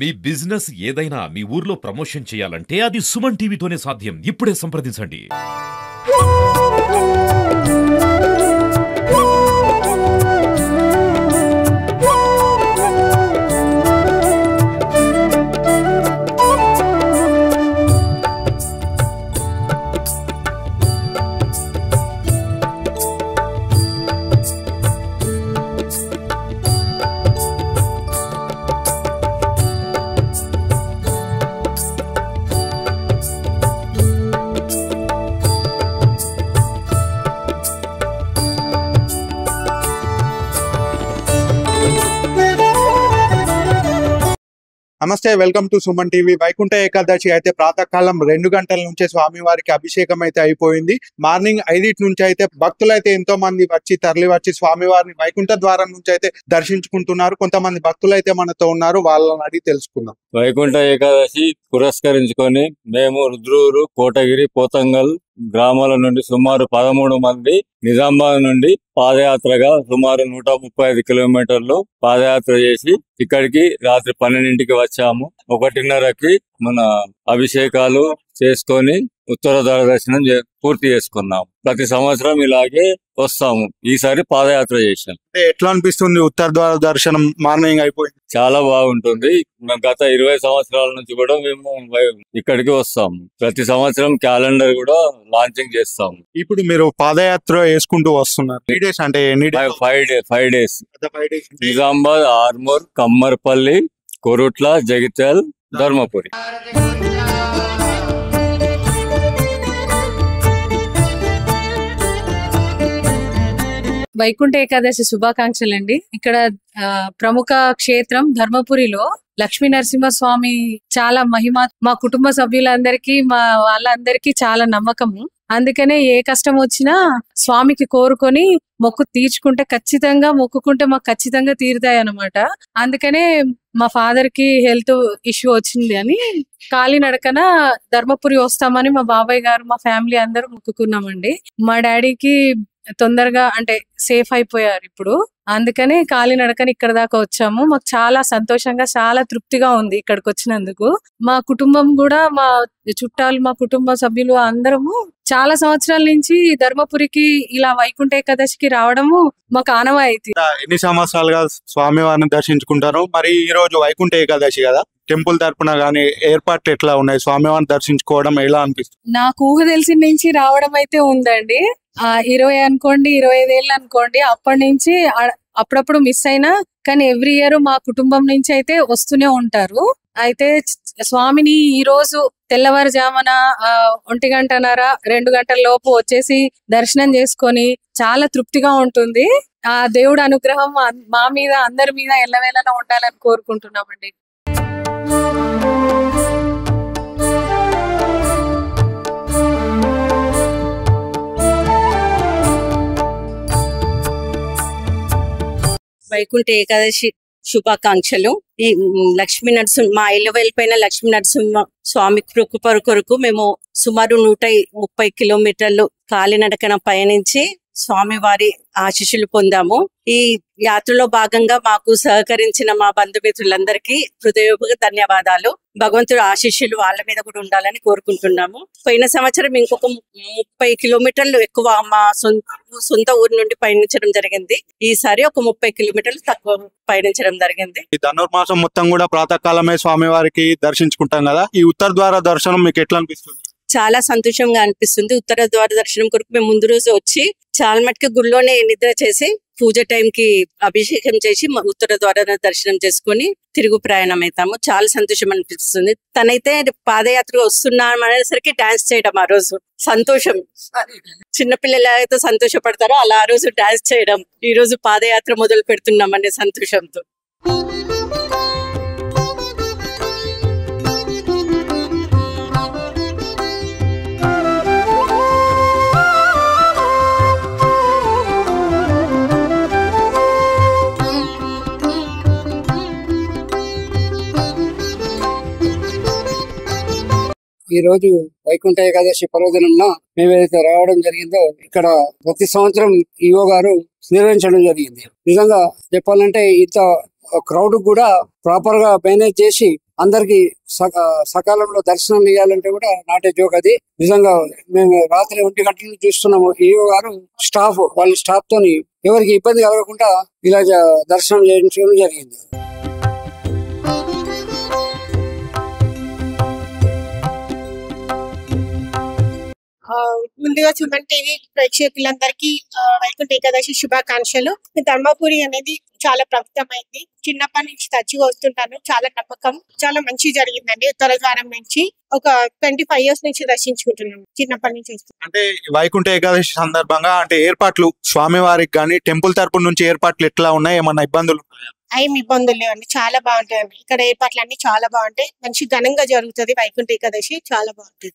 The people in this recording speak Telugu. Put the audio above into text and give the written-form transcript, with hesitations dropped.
మీ బిజినెస్ ఏదైనా మీ ఊర్లో ప్రమోషన్ చేయాలంటే అది సుమన్ టీవీతోనే సాధ్యం. ఇప్పుడే సంప్రదించండి. నమస్తే, welcome to Suman TV. Vaikuntha Ekadashi అయితే ప్రాతకాలం 2 గంటల నుంచే స్వామివారికి అభిషేకం అయితే అయిపోయింది. మార్నింగ్ 5 నుంచి అయితే భక్తులు అయితే ఎంతో మంది తరలి వచ్చి స్వామివారిని వైకుంఠ ద్వారం నుంచి అయితే దర్శించుకుంటున్నారు. కొంతమంది భక్తులు అయితే మనతో ఉన్నారు, వాళ్ళని అడిగి తెలుసుకుందాం. వైకుంఠ ఏకాదశి పురస్కరించుకొని మేము రుద్రూరు, కోటగిరి, పోతంగల్ గ్రామాల నుండి సుమారు 13 మంది నిజామాబాద్ నుండి పాదయాత్రగా సుమారు 135 కిలోమీటర్లు పాదయాత్ర చేసి ఇక్కడికి రాత్రి 12కి వచ్చాము. 1:30కి మన అభిషేకాలు చేసుకొని ఉత్తర ద్వార దర్శనం పూర్తి చేసుకున్నాము. ప్రతి సంవత్సరం ఇలాగే వస్తాము. ఈసారి పాదయాత్ర చేశాం. ఎట్లా అనిపిస్తుంది? ఉత్తర ద్వార దర్శనం మార్నింగ్ అయిపోయింది, చాలా బాగుంటుంది. గత 20 సంవత్సరాల నుంచి కూడా మేము ఇక్కడికి వస్తాము. ప్రతి సంవత్సరం క్యాలెండర్ కూడా లాంచింగ్ చేస్తాము. ఇప్పుడు మీరు పాదయాత్ర వేసుకుంటూ వస్తున్నారు. 3 days అంటే ఎన్ని డేస్? 5 days. నిజామాబాద్, ఆర్మూర్, కమ్మర్పల్లి, కొరుట్ల, జగిత్యాల్, ధర్మపురి. వైకుంఠ ఏకాదశి శుభాకాంక్షలు అండి. ఇక్కడ ప్రముఖ క్షేత్రం ధర్మపురిలో లక్ష్మీ నరసింహస్వామి చాలా మహిమ. మా కుటుంబ సభ్యులందరికీ, మా వాళ్ళందరికీ చాలా నమ్మకము. అందుకనే ఏ కష్టం వచ్చినా స్వామికి కోరుకొని తీర్చుకుంటే ఖచ్చితంగా మొక్కుకుంటే మాకు ఖచ్చితంగా తీరుతాయి అన్నమాట. అందుకనే మా ఫాదర్ కి హెల్త్ ఇష్యూ వచ్చింది అని కాలినడకన ధర్మపురి వస్తామని మా బాబాయ్ గారు, మా ఫ్యామిలీ అందరూ మొక్కుకున్నామండి. మా డాడీకి తొందరగా అంటే సేఫ్ అయిపోయారు ఇప్పుడు. అందుకని కాలినడకని ఇక్కడ దాకా వచ్చాము. మాకు చాలా సంతోషంగా, చాలా తృప్తిగా ఉంది ఇక్కడికి వచ్చినందుకు. మా కుటుంబం కూడా, మా చుట్టాలు, మా కుటుంబ సభ్యులు అందరము చాలా సంవత్సరాల నుంచి ధర్మపురికి ఇలా వైకుంఠ ఏకాదశికి రావడము మాకు ఆనవాయితీ. ఎన్ని సంవత్సరాలుగా స్వామివారిని దర్శించుకుంటారు? మరి ఈ రోజు వైకుంఠ ఏకాదశి కదా, టెంపుల్ తరపున గానీ ఏర్పాట్లు ఎట్లా ఉన్నాయి? స్వామివారిని దర్శించుకోవడం ఎలా అనిపిస్తుంది? నాకు ఊహ తెలిసిన నుంచి రావడం అయితే ఉందండి. 20 అనుకోండి, 25 ఏళ్ళు అనుకోండి. అప్పటి నుంచి అప్పుడప్పుడు మిస్ అయినా కానీ ఎవ్రీ ఇయర్ మా కుటుంబం నుంచి అయితే వస్తూనే ఉంటారు. అయితే స్వామిని ఈ రోజు తెల్లవారుజామున 1:30, 2 గంటల లోపు వచ్చేసి దర్శనం చేసుకొని చాలా తృప్తిగా ఉంటుంది. ఆ దేవుడు అనుగ్రహం మా మీద, అందరి మీద ఎల్లవేళలా ఉండాలని కోరుకుంటున్నామండి. వైకుంఠ ఏకాదశి శుభాకాంక్షలు. ఈ మా ఇళ్ళ వెళ్ళిపోయిన లక్ష్మీ నరసింహ స్వామి కృప కొరకు మేము సుమారు 130 కిలోమీటర్లు కాలినడకన పయనించి స్వామివారి ఆశీస్సులు పొందాము. ఈ యాత్రలో భాగంగా మాకు సహకరించిన మా బంధుమిత్రులందరికీ హృదయపూర్వక ధన్యవాదాలు. భగవంతుడు ఆశీస్సులు వాళ్ళ మీద కూడా ఉండాలని కోరుకుంటున్నాము. పోయిన సంవత్సరం ఇంకొక 30 కిలోమీటర్లు ఎక్కువ మా సొంత ఊరి నుండి పయనించడం జరిగింది. ఈసారి ఒక 30 కిలోమీటర్లు తక్కువ పయనించడం జరిగింది. ఈ ధనుర్మాసం మొత్తం కూడా ప్రాతకాలమే స్వామివారికి దర్శించుకుంటాం కదా, ఈ ఉత్తర ద్వార దర్శనం మీకు ఎట్లా అనిపిస్తుంది? చాలా సంతోషంగా అనిపిస్తుంది. ఉత్తర ద్వార దర్శనం కొరకు మేము ముందు రోజు వచ్చి చాలా మటుకు గుడిలోనే నిద్ర చేసి పూజ టైంకి అభిషేకం చేసి ఉత్తర ద్వార దర్శనం చేసుకుని తిరుగు ప్రయాణం అవుతాము. చాలా సంతోషం అనిపిస్తుంది. తనైతే పాదయాత్ర వస్తున్నాం అనేసరికి డాన్స్ చేయడం ఆ రోజు సంతోషం. చిన్నపిల్లలు అయితే సంతోషపడతారో అలా ఆ రోజు డాన్స్ చేయడం, ఈ రోజు పాదయాత్ర మొదలు పెడుతున్నాం అనే సంతోషంతో. ఈ రోజు వైకుంఠ ఏకాదశి పర్వదినంలో మేము ఏదైతే రావడం జరిగిందో ఇక్కడ ప్రతి సంవత్సరం ఈవో గారు నిర్వహించడం జరిగింది. నిజంగా చెప్పాలంటే ఇంత క్రౌడ్ కూడా ప్రాపర్ గా మేనేజ్ చేసి అందరికి సకాలంలో దర్శనం ఇవ్వాలంటే కూడా నాటే జోక్ అది. నిజంగా మేము రాత్రి 1 గంటల నుంచి చూస్తున్నాము. ఈఓ గారు వాళ్ళ స్టాఫ్ తోని ఎవరికి ఇబ్బంది కలగకుండా ఇలా దర్శనం చేయించడం జరిగింది. ముందుగా సుమన్ టీవీ ప్రేక్షకులందరికీ వైకుంఠ ఏకాదశి శుభాకాంక్షలు. ధర్మపురి అనేది చాలా ప్రముఖమైంది. చిన్నప్పటి నుంచి తచ్చిగా వస్తుంటాను. చాలా నమ్మకం, చాలా మంచి జరిగిందండి. ఉత్తర ద్వారం నుంచి ఒక 25 years నుంచి దర్శించుకుంటున్నాను. చిన్నప్పటి నుంచి అంటే వైకుంఠ ఏకాదశి సందర్భంగా అంటే ఏర్పాట్లు స్వామివారికి కానీ టెంపుల్ తరపు నుంచి ఏర్పాట్లు ఎట్లా ఉన్నాయి? ఏమన్నా ఇబ్బందులు? ఏం ఇబ్బందులు లేవండి, చాలా బాగుంటాయండి. ఇక్కడ ఏర్పాట్లు అన్ని చాలా బాగుంటాయి. మంచి ఘనంగా జరుగుతుంది వైకుంఠ ఏకాదశి, చాలా బాగుంటుంది.